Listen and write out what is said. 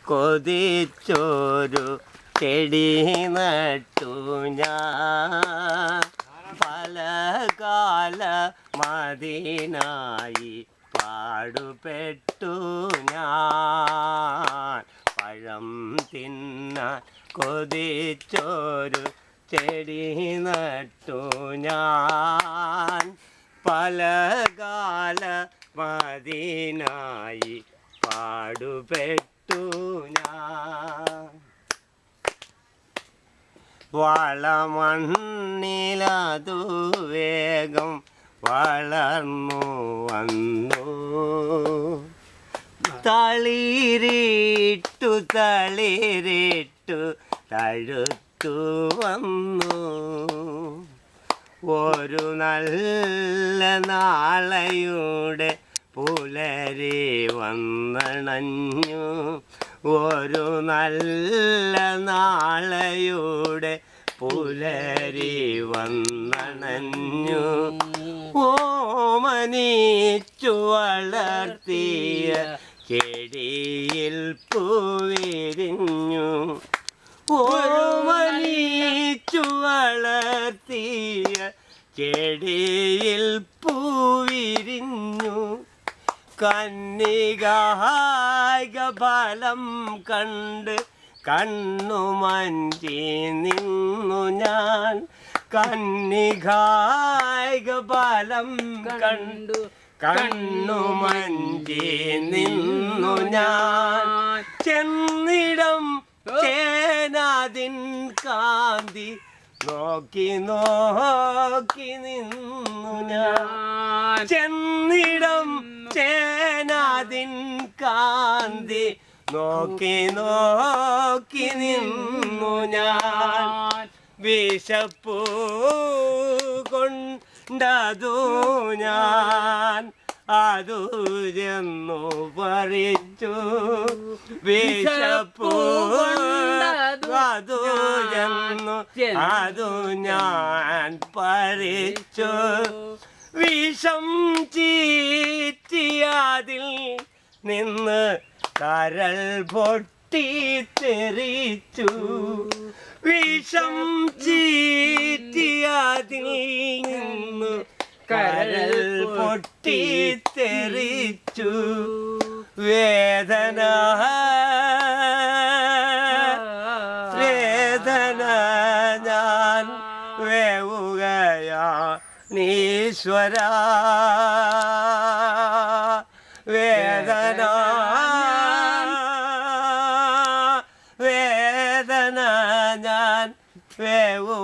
കൊതിച്ചൊരു ചെടി നട്ടു ഞാൻ പല കാലമതിനായി പാടുപെട്ടു ഞാൻ പഴം തിന്നാൻ കൊതിച്ചൊരു ചെടി നട്ടു ഞാൻ പല കാലമതിനായി പാടുപെട്ടു ഞാൻ വളമണ്ണിലതു വേഗം വളർന്നു വന്നു തളിരിട്ടു തഴുത്തു വന്നു ഒരു നല്ല നാളെയുടെ പുലരി വന്നണഞ്ഞു ഒരു നല്ല നാളെയുടെ പുലരി വന്നണഞ്ഞു ഓമനിച്ചു വളർത്തിയ ചെടിയിൽ പൂവിരിഞ്ഞു ഓമനിച്ചു വളർത്തിയ ചെടിയിൽ പൂവിരിഞ്ഞു കന്യകായിക ഫലം കണ്ട് കണ്ണുമഞ്ചി നിന്നു ഞാൻ കന്യകായിക ഫലം കണ്ടു കണ്ണുമഞ്ചി നിന്നു ഞാൻ ചെന്നിടം ചേനാതിൻ കാന്തി നോക്കി നിന്നു ഞാൻ ചെന്നിടം ചേനാതിൻ കാന്തി നോക്കി നിന്നു ഞാൻ വിശപ്പു കൊണ്ടതു ഞാൻ അതു ചെന്നു പറിച്ചു വിശപ്പു അതു ചെന്നു അതു ഞാൻ പറിച്ചു വിഷം ചീറ്റിയതിൽ നിന്ന് കരൾ പൊട്ടിത്തെറിച്ചു വിഷം ചീറ്റിയതിൽ നിന്ന് കരൾ പൊട്ടിത്തെറിച്ചു വേദന ഞാൻ വേവുകയാണീശ്വര വേദന ഞാൻ വേവുകയാണീശ്വര